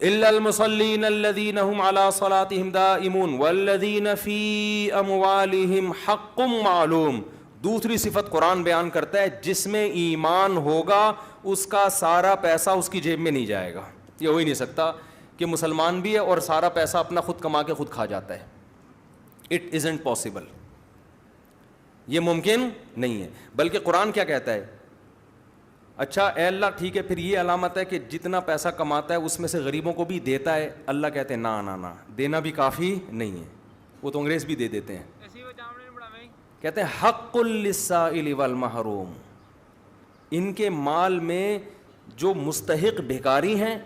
الا المصلین الذین هم علی صلاتهم دائمون والذین فی اموالهم حق معلوم. دوسری صفت قرآن بیان کرتا ہے جس میں ایمان ہوگا اس کا سارا پیسہ اس کی جیب میں نہیں جائے گا. یہ ہو ہی نہیں سکتا کہ مسلمان بھی ہے اور سارا پیسہ اپنا خود کما کے خود کھا جاتا ہے. It isn't possible. یہ ممکن نہیں ہے. بلکہ قرآن کیا کہتا ہے؟ اچھا اے اللہ ٹھیک ہے پھر یہ علامت ہے کہ جتنا پیسہ کماتا ہے اس میں سے غریبوں کو بھی دیتا ہے. اللہ کہتے ہیں نا دینا بھی کافی نہیں ہے. وہ تو انگریز بھی دے دیتے ہیں. کہتے ہیں حق للسائل والمحروم. ان کے مال میں جو مستحق بھکاری ہیں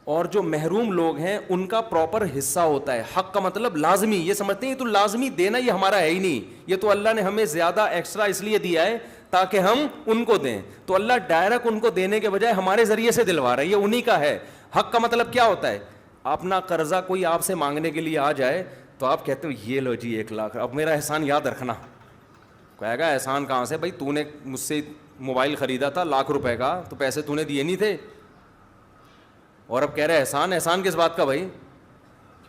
اور جو محروم لوگ ہیں ان کا پراپر حصہ ہوتا ہے. حق کا مطلب لازمی. یہ سمجھتے ہیں یہ تو لازمی دینا یہ ہمارا ہے ہی نہیں, یہ تو اللہ نے ہمیں زیادہ ایکسٹرا اس لیے دیا ہے تاکہ ہم ان کو دیں. تو اللہ ڈائریکٹ ان کو دینے کے بجائے ہمارے ذریعے سے دلوا رہا ہے, یہ انہی کا ہے. حق کا مطلب کیا ہوتا ہے؟ اپنا قرضہ کوئی آپ سے مانگنے کے لیے آ جائے تو آپ کہتے ہو یہ لو جی 1 لاکھ, اب میرا احسان یاد رکھنا. کہے گا احسان کہاں سے بھائی, تو نے مجھ سے موبائل خریدا تھا 1,00,000 کا, تو پیسے تو نے دیے نہیں تھے, اور اب کہہ رہے احسان کس بات کا بھائی,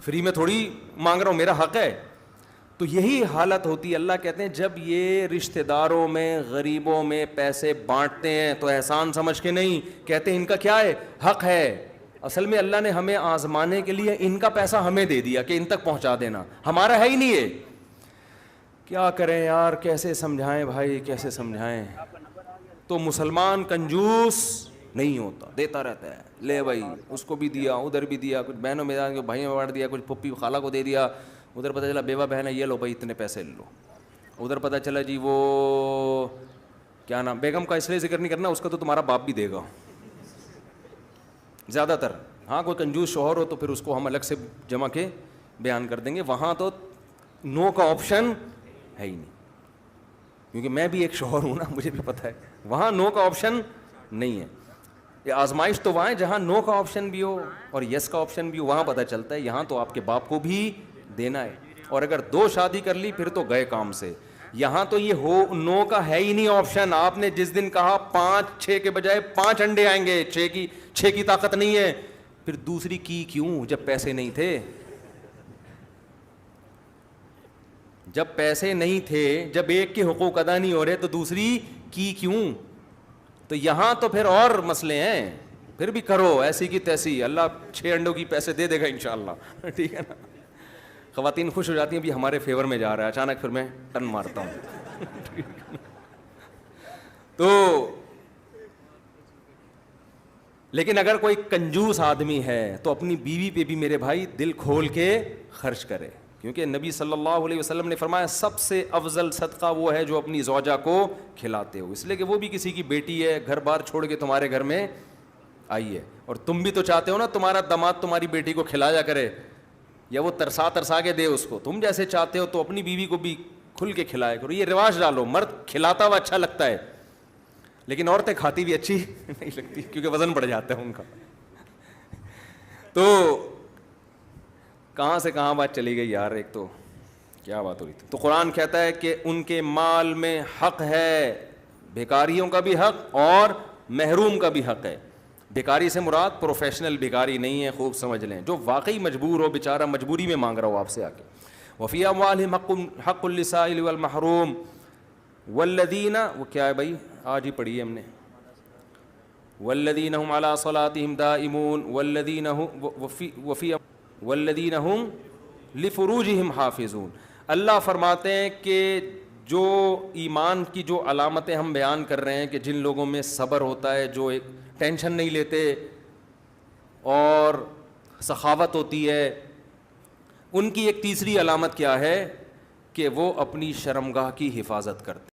فری میں تھوڑی مانگ رہا ہوں, میرا حق ہے. تو یہی حالت ہوتی ہے. اللہ کہتے ہیں جب یہ رشتہ داروں میں غریبوں میں پیسے بانٹتے ہیں تو احسان سمجھ کے نہیں, کہتے ہیں ان کا کیا ہے, حق ہے. اصل میں اللہ نے ہمیں آزمانے کے لیے ان کا پیسہ ہمیں دے دیا کہ ان تک پہنچا دینا, ہمارا ہے ہی نہیں ہے. کیا کریں یار, کیسے سمجھائیں بھائی, کیسے سمجھائیں. تو مسلمان کنجوس نہیں ہوتا, دیتا رہتا ہے. لے بھائی اس کو بھی دیا, ادھر بھی دیا, کچھ بہنوں میں بھائیوں میں بانٹ دیا, کچھ پھپھی خالہ کو دے دیا, ادھر پتہ چلا بیوہ بہن ہے یہ لو بھائی اتنے پیسے لے لو, ادھر پتہ چلا جی وہ کیا نام, بیگم کا اس لیے ذکر نہیں کرنا, اس کا تو تمہارا باپ بھی دے گا زیادہ تر. ہاں کوئی کنجوس شوہر ہو تو پھر اس کو ہم الگ سے جمع کے بیان کر دیں گے. وہاں تو نو کا آپشن ہے ہی نہیں, کیونکہ میں بھی ایک شوہر ہوں نا, مجھے بھی پتہ ہے وہاں نو کا آپشن نہیں ہے. یہ آزمائش تو وہاں ہے جہاں نو کا آپشن بھی ہو اور یس کا آپشن بھی ہو, وہاں پتہ چلتا ہے یہاں تو آپ کے باپ کو بھی دینا ہے. اور اگر 2 شادی کر لی پھر تو گئے کام سے. یہاں تو یہ ہو نو کا ہے ہی نہیں آپشن. آپ نے جس دن کہا 5-6 کے بجائے 5 انڈے آئیں گے, 6 کی طاقت نہیں ہے, پھر دوسری کی کیوں جب پیسے نہیں تھے. جب پیسے نہیں تھے, جب ایک کے حقوق ادا نہیں ہو رہے تو دوسری کی کیوں. تو یہاں تو پھر اور مسئلے ہیں, پھر بھی کرو ایسی کی تیسی, اللہ 6 انڈوں کی پیسے دے دے گا انشاءاللہ. ٹھیک ہے نا. خواتین خوش ہو جاتی ہیں بھی ہمارے فیور میں جا رہا ہے, اچانک پھر میں ٹن مارتا ہوں. تو لیکن اگر کوئی کنجوس آدمی ہے تو اپنی بیوی پہ بھی میرے بھائی دل کھول کے خرچ کرے, کیونکہ نبی صلی اللہ علیہ وسلم نے فرمایا سب سے افضل صدقہ وہ ہے جو اپنی زوجہ کو کھلاتے ہو. اس لیے کہ وہ بھی کسی کی بیٹی ہے, گھر بار چھوڑ کے تمہارے گھر میں آئی ہے, اور تم بھی تو چاہتے ہو نا تمہارا داماد تمہاری بیٹی کو کھلایا کرے, یا وہ ترسا کے دے اس کو. تم جیسے چاہتے ہو تو اپنی بیوی کو بھی کھل کے کھلایا کرو. یہ رواج ڈالو. مرد کھلاتا ہوا اچھا لگتا ہے لیکن عورتیں کھاتی بھی اچھی نہیں لگتی, کیونکہ وزن بڑھ جاتا ہے ان کا. تو کہاں سے کہاں بات چلی گئی یار, ایک تو کیا بات ہوئی تھی. تو قرآن کہتا ہے کہ ان کے مال میں حق ہے, بھکاریوں کا بھی حق اور محروم کا بھی حق ہے. بھکاری سے مراد پروفیشنل بھکاری نہیں ہے, خوب سمجھ لیں, جو واقعی مجبور ہو, بیچارہ مجبوری میں مانگ رہا ہو آپ سے آ کے. وفی اموالہم حق للسائل والمحروم والذین, وہ کیا ہے بھائی آج ہی پڑھی ہے ہم نے, والذین هم علی صلاتہم دائمون والذین هم لفروجہم حافظون. اللہ فرماتے ہیں کہ جو ایمان کی جو علامتیں ہم بیان کر رہے ہیں کہ جن لوگوں میں صبر ہوتا ہے, جو ایک ٹینشن نہیں لیتے اور سخاوت ہوتی ہے, ان کی ایک تیسری علامت کیا ہے کہ وہ اپنی شرمگاہ کی حفاظت کرتے